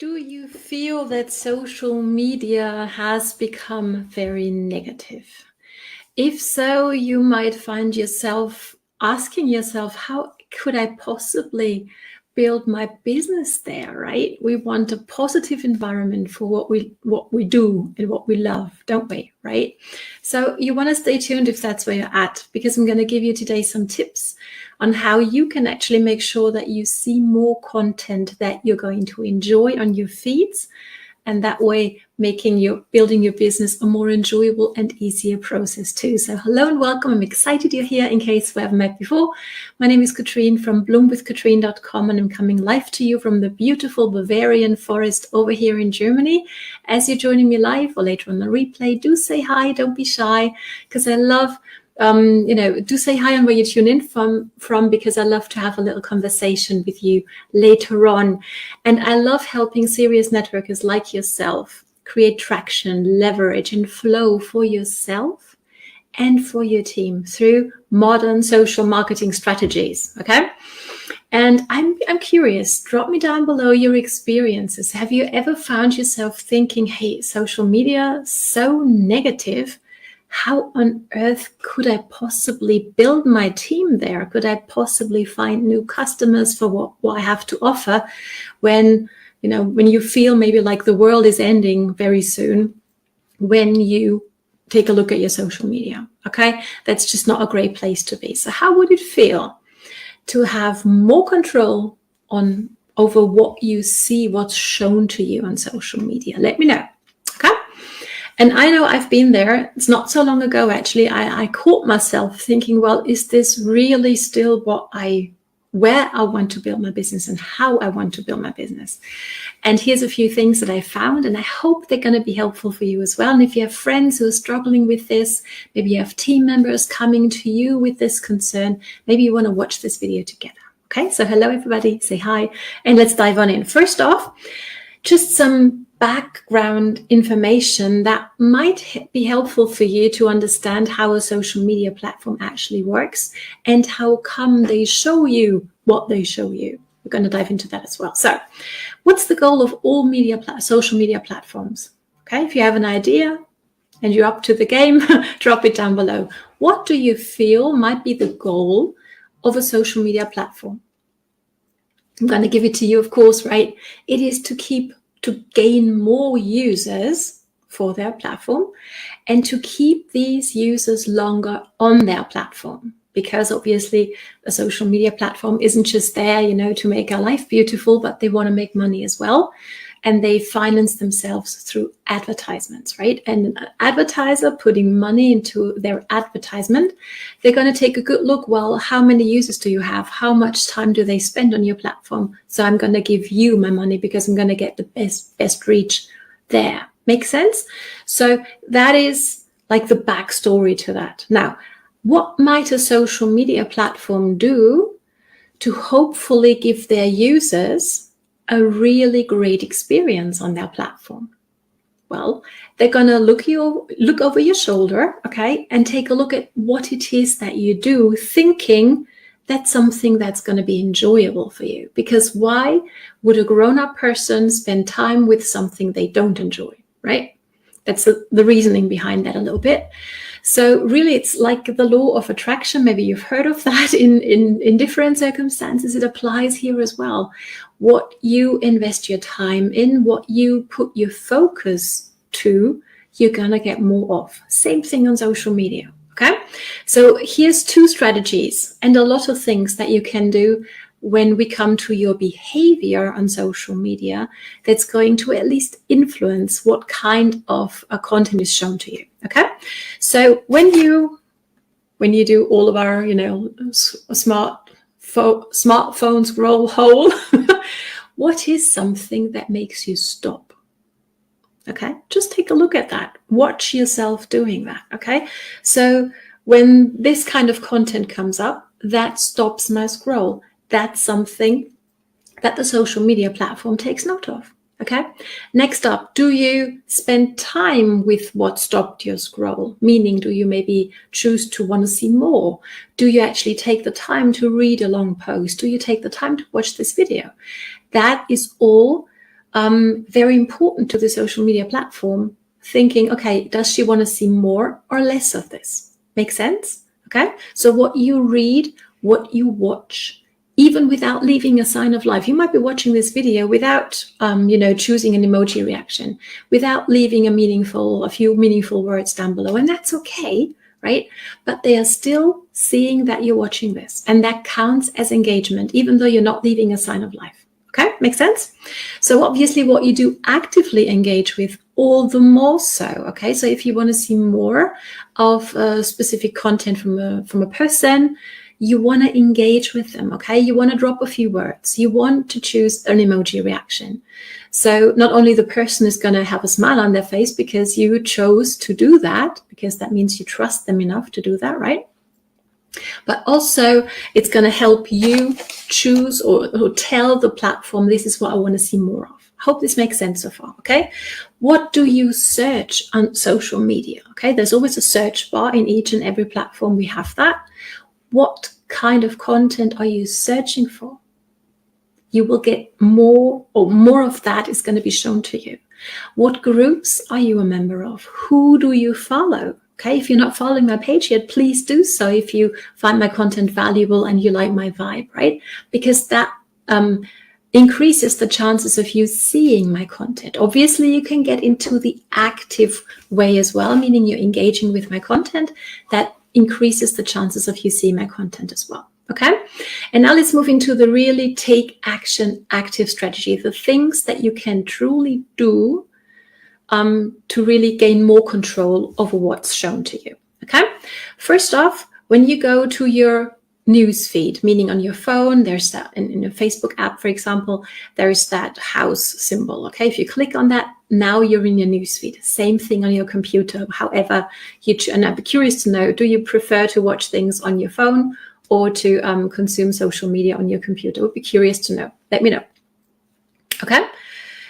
Do you feel that social media has become very negative? If so, you might find yourself asking yourself, how could I possibly build my business there, right? We want a positive environment for what we do and what we love, don't we, right? So you want to stay tuned if that's where you're at, because I'm going to give you today some tips on how you can actually make sure that you see more content that you're going to enjoy on your feeds, and that way building your business a more enjoyable and easier process too. So hello and welcome. I'm excited you're here in case we haven't met before. My name is Katrine from bloomwithkatrine.com, and I'm coming live to you from the beautiful Bavarian forest over here in Germany. As you're joining me live or later on the replay, do say hi, don't be shy, because I love do say hi on where you tune in from, because I love to have a little conversation with you later on. And I love helping serious networkers like yourself create traction, leverage, and flow for yourself and for your team through modern social marketing strategies. Okay. And I'm curious, drop me down below your experiences. Have you ever found yourself thinking, hey, social media, so negative? How on earth could I possibly build my team there? Could I possibly find new customers for what I have to offer when you feel maybe like the world is ending very soon, when you take a look at your social media? Okay, that's just not a great place to be. So how would it feel to have more control over what you see, what's shown to you on social media? Let me know. Okay. And I know I've been there. It's not so long ago, actually. I caught myself thinking, well, is this really still where I want to build my business and how I want to build my business? And here's a few things that I found, and I hope they're going to be helpful for you as well. And if you have friends who are struggling with this, maybe you have team members coming to you with this concern, maybe you want to watch this video together. Okay, so hello, everybody. Say hi, and let's dive on in. First off, just some background information that might be helpful for you to understand how a social media platform actually works and how come they show you what they show you. We're going to dive into that as well. So what's the goal of all social media platforms? Okay, if you have an idea and you're up to the game, drop it down below. What do you feel might be the goal of a social media platform? I'm going to give it to you, of course, right? It is to gain more users for their platform and to keep these users longer on their platform. Because obviously a social media platform isn't just there, to make our life beautiful, but they want to make money as well. And they finance themselves through advertisements, right? And an advertiser putting money into their advertisement, they're going to take a good look. Well, how many users do you have? How much time do they spend on your platform? So I'm going to give you my money because I'm going to get the best reach there. Make sense? So that is like the backstory to that. Now, what might a social media platform do to hopefully give their users a really great experience on their platform? Well, they're going to look over your shoulder, okay, and take a look at what it is that you do, thinking that's something that's going to be enjoyable for you. Because why would a grown-up person spend time with something they don't enjoy, right? That's the reasoning behind that a little bit. So really, it's like the law of attraction. Maybe you've heard of that in different circumstances. It applies here as well. What you invest your time in, what you put your focus to, you're going to get more of. Same thing on social media. Okay, so here's 2 strategies and a lot of things that you can do when we come to your behavior on social media that's going to at least influence what kind of content is shown to you. Okay, so when you do all of our smartphone scroll hole, what is something that makes you stop? Okay, just take a look at that. Watch yourself doing that. Okay, so when this kind of content comes up, that stops my scroll. That's something that the social media platform takes note of. Okay, next up, do you spend time with what stopped your scroll? Meaning, do you maybe choose to want to see more? Do you actually take the time to read a long post? Do you take the time to watch this video? That is all very important to the social media platform, thinking, okay, does she want to see more or less of this? Make sense? Okay. So what you read, what you watch, even without leaving a sign of life. You might be watching this video without, choosing an emoji reaction, without leaving a few meaningful words down below. And that's okay, right? But they are still seeing that you're watching this. And that counts as engagement, even though you're not leaving a sign of life. Okay, makes sense? So obviously what you do actively engage with, all the more so. Okay, so if you want to see more of specific content from a person, you want to engage with them. Okay, you want to drop a few words, you want to choose an emoji reaction. So not only the person is going to have a smile on their face because you chose to do that, because that means you trust them enough to do that, right? But also it's going to help you choose or tell the platform, this is what I want to see more of. Hope this makes sense so far. Okay, what do you search on social media? Okay, there's always a search bar in each and every platform. We have that. What kind of content are you searching for? You will get more of that is going to be shown to you. What groups are you a member of? Who do you follow? Okay, if you're not following my page yet, please do so if you find my content valuable and you like my vibe, right? Because that increases the chances of you seeing my content. Obviously, you can get into the active way as well, meaning you're engaging with my content. That increases the chances of you seeing my content as well. Okay, and now let's move into the really take action active strategy, the things that you can truly do to really gain more control over what's shown to you. Okay, first off, when you go to your news feed, meaning on your phone, there's that in your Facebook app, for example, there's that house symbol. Okay, if you click on that, now you're in your news feed. Same thing on your computer. However, and I'd be curious to know, do you prefer to watch things on your phone or to consume social media on your computer? I would be curious to know. Let me know. Okay.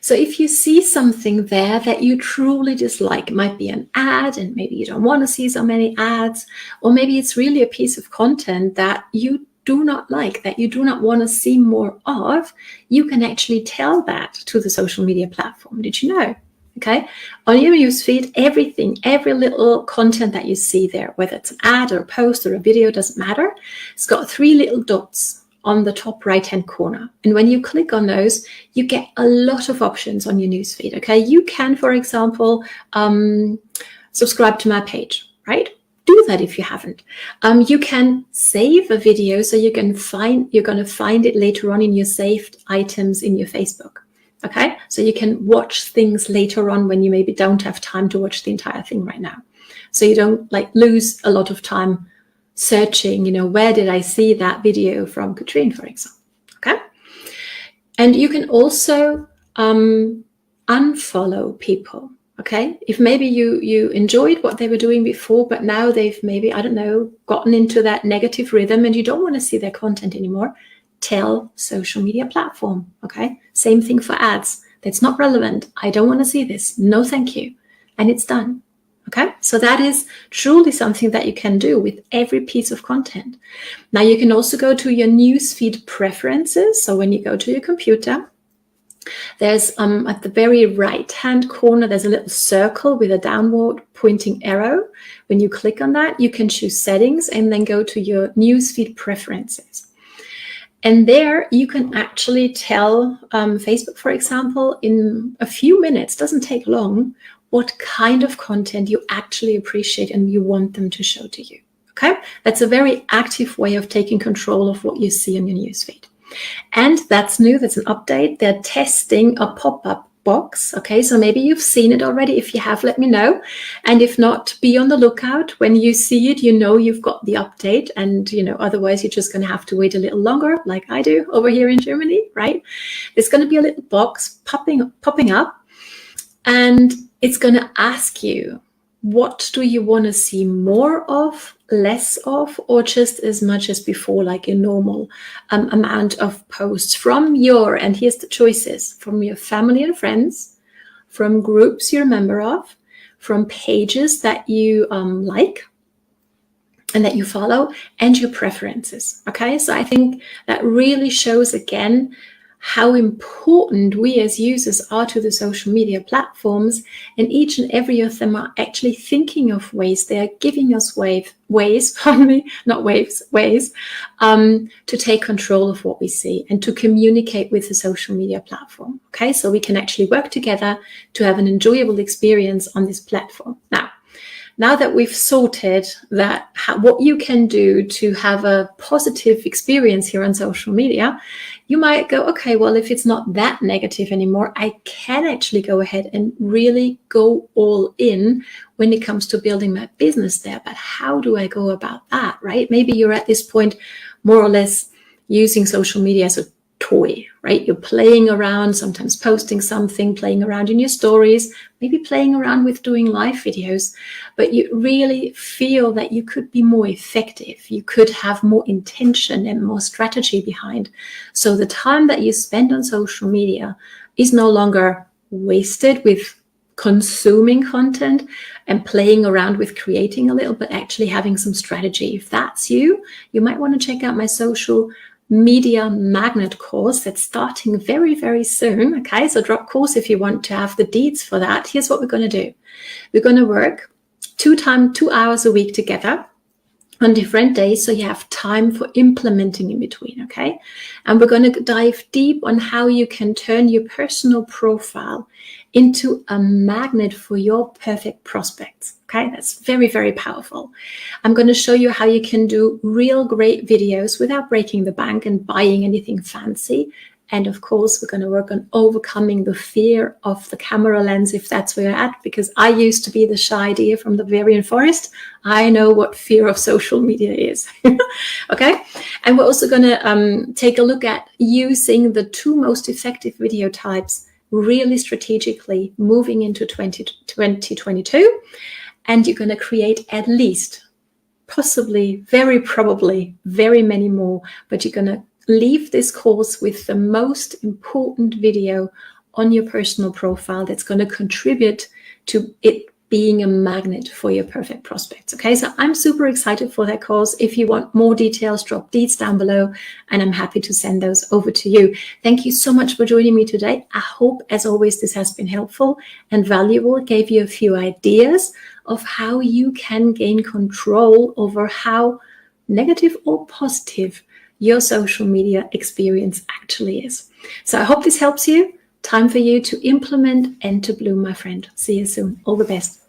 So if you see something there that you truly dislike, it might be an ad and maybe you don't want to see so many ads, or maybe it's really a piece of content that you do not like, that you do not want to see more of, you can actually tell that to the social media platform. Did you know? Okay, on your newsfeed, everything, every little content that you see there, whether it's an ad or a post or a video, doesn't matter. It's got 3 little dots on the top right-hand corner. And when you click on those, you get a lot of options on your newsfeed. Okay, you can, for example, subscribe to my page, right? Do that if you haven't. You can save a video so you're going to find it later on in your saved items in your Facebook. Okay, so you can watch things later on when you maybe don't have time to watch the entire thing right now. So you don't lose a lot of time searching, where did I see that video from Katrine, for example. Okay, and you can also unfollow people. Okay, if maybe you enjoyed what they were doing before, but now they've maybe, I don't know, gotten into that negative rhythm and you don't want to see their content anymore, tell social media platform. Okay, same thing for ads. That's not relevant. I don't want to see this. No, thank you. And it's done. Okay, so that is truly something that you can do with every piece of content. Now you can also go to your newsfeed preferences. So when you go to your computer, there's at the very right-hand corner, there's a little circle with a downward pointing arrow. When you click on that, you can choose settings and then go to your newsfeed preferences. And there you can actually tell Facebook, for example, in a few minutes, doesn't take long, what kind of content you actually appreciate and you want them to show to you. Okay, that's a very active way of taking control of what you see on your newsfeed. And that's new, that's an update. They're testing a pop-up box. Okay, so maybe you've seen it already. If you have, let me know. And if not, be on the lookout. When you see it, you've got the update. And otherwise you're just going to have to wait a little longer, like I do over here in Germany, right? There's going to be a little box popping up, and it's going to ask you, what do you want to see more of, less of, or just as much as before, like a normal amount of posts from and here's the choices, from your family and friends, from groups you're a member of, from pages that you like and that you follow, and your preferences. Okay, so I think that really shows again how important we as users are to the social media platforms, and each and every of them are actually thinking of ways. They are giving us ways to take control of what we see and to communicate with the social media platform. Okay, so we can actually work together to have an enjoyable experience on this platform. Now that we've sorted that, what you can do to have a positive experience here on social media, you might go, okay, well, if it's not that negative anymore, I can actually go ahead and really go all in when it comes to building my business there. But how do I go about that, right? Maybe you're at this point more or less using social media as a toy, right? You're playing around, sometimes posting something, playing around in your stories, maybe playing around with doing live videos, but you really feel that you could be more effective. You could have more intention and more strategy behind. So the time that you spend on social media is no longer wasted with consuming content and playing around with creating a little, but actually having some strategy. If that's you, you might want to check out my social media magnet course that's starting very, very soon. Okay, so drop course if you want to have the deets for that. Here's what we're going to do. We're going to work 2 hours a week together on different days, so you have time for implementing in between. Okay, and we're going to dive deep on how you can turn your personal profile into a magnet for your perfect prospects. Okay, that's very, very powerful. I'm going to show you how you can do real great videos without breaking the bank and buying anything fancy. And of course, we're going to work on overcoming the fear of the camera lens, if that's where you're at, because I used to be the shy deer from the Bavarian forest. I know what fear of social media is. Okay, and we're also going to take a look at using the 2 most effective video types really strategically moving into 2022. And you're going to create at least, possibly, very probably, very many more, but you're going to leave this course with the most important video on your personal profile that's going to contribute to it being a magnet for your perfect prospects. Okay, so I'm super excited for that course. If you want more details, drop deets down below and I'm happy to send those over to you. Thank you so much for joining me today. I hope, as always, this has been helpful and valuable. It gave you a few ideas of how you can gain control over how negative or positive your social media experience actually is. So I hope this helps you. Time for you to implement and to bloom, my friend. See you soon. All the best.